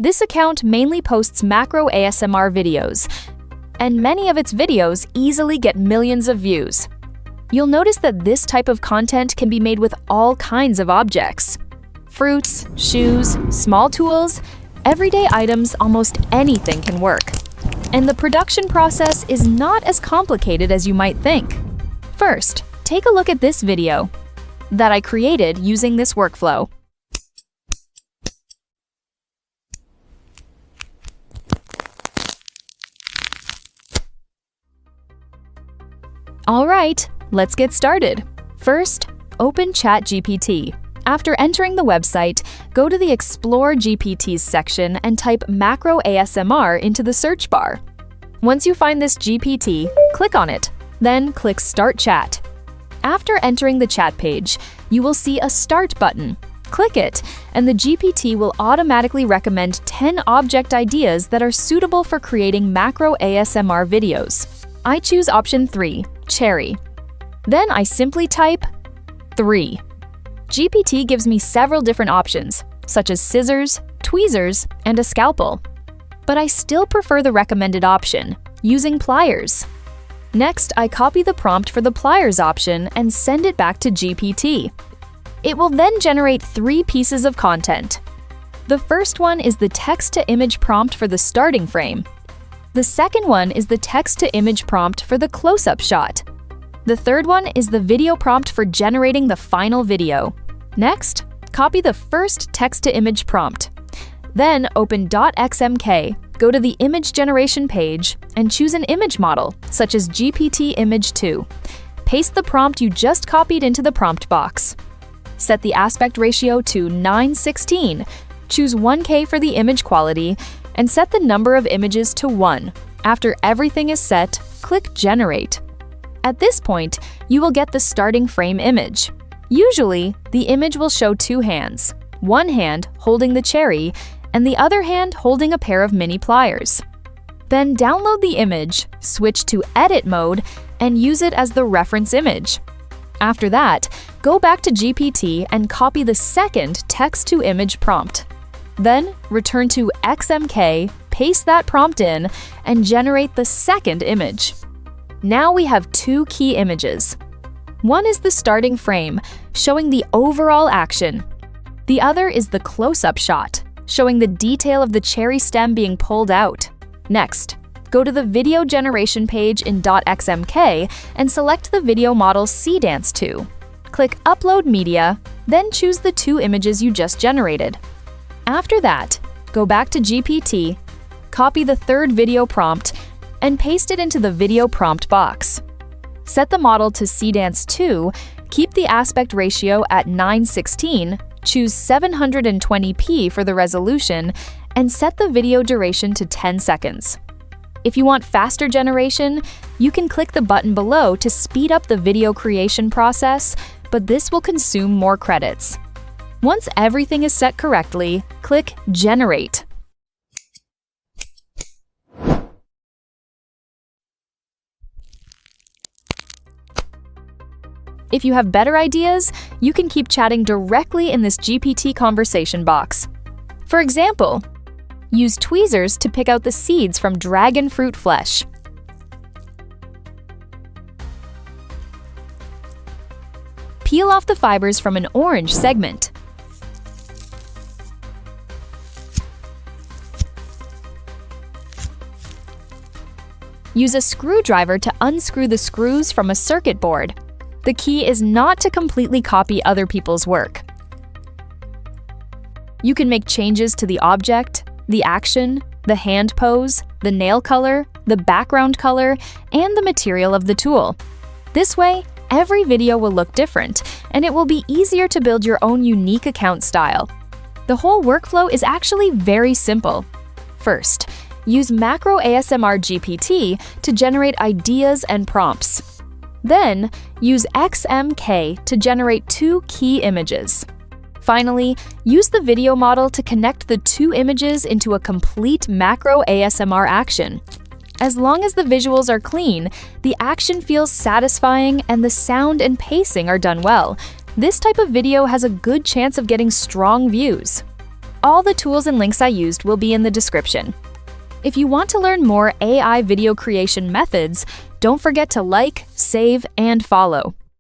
This account mainly posts Macro ASMR videos, and many of its videos easily get millions of views. You'll notice that this type of content can be made with all kinds of objects. Fruits, shoes, small tools, everyday items, almost anything can work. And the production process is not as complicated as you might think. First, take a look at this video that I created using this workflow. All right, let's get started. First, open ChatGPT. After entering the website, go to the Explore GPTs section and type Macro ASMR into the search bar. Once you find this GPT, click on it, then click Start Chat. After entering the chat page, you will see a Start button. Click it, and the GPT will automatically recommend 10 object ideas that are suitable for creating Macro ASMR videos. I choose option 3, cherry. Then I simply type 3. GPT gives me several different options, such as scissors, tweezers, and a scalpel. But I still prefer the recommended option, using pliers. Next, I copy the prompt for the pliers option and send it back to GPT. It will then generate 3 pieces of content. The first one is the text-to-image prompt for the starting frame. The second one is the text-to-image prompt for the close-up shot. The third one is the video prompt for generating the final video. Next, copy the first text-to-image prompt. Then open .xmk, go to the image generation page, and choose an image model, such as GPT Image 2. Paste the prompt you just copied into the prompt box. Set the aspect ratio to 9:16, choose 1K for the image quality, and set the number of images to 1. After everything is set, click Generate. At this point, you will get the starting frame image. Usually, the image will show 2 hands, one hand holding the cherry and the other hand holding a pair of mini pliers. Then download the image, switch to Edit mode, and use it as the reference image. After that, go back to GPT and copy the second text-to-image prompt. Then return to XMK, paste that prompt in, and generate the second image. Now we have 2 key images. One is the starting frame, showing the overall action. The other is the close-up shot, showing the detail of the cherry stem being pulled out. Next, go to the video generation page in .xmk and select the video model CDance 2. Click Upload Media, then choose the 2 images you just generated. After that, go back to GPT, copy the third video prompt, and paste it into the video prompt box. Set the model to CDance 2, keep the aspect ratio at 9:16, choose 720p for the resolution, and set the video duration to 10 seconds. If you want faster generation, you can click the button below to speed up the video creation process, but this will consume more credits. Once everything is set correctly, click Generate. If you have better ideas, you can keep chatting directly in this GPT conversation box. For example, use tweezers to pick out the seeds from dragon fruit flesh. Peel off the fibers from an orange segment. Use a screwdriver to unscrew the screws from a circuit board. The key is not to completely copy other people's work. You can make changes to the object, the action, the hand pose, the nail color, the background color, and the material of the tool. This way, every video will look different, and it will be easier to build your own unique account style. The whole workflow is actually very simple. First, use Macro ASMR GPT to generate ideas and prompts. Then, use XMK to generate 2 key images. Finally, use the video model to connect the 2 images into a complete Macro ASMR action. As long as the visuals are clean, the action feels satisfying, and the sound and pacing are done well, this type of video has a good chance of getting strong views. All the tools and links I used will be in the description. If you want to learn more AI video creation methods, don't forget to like, save, and follow.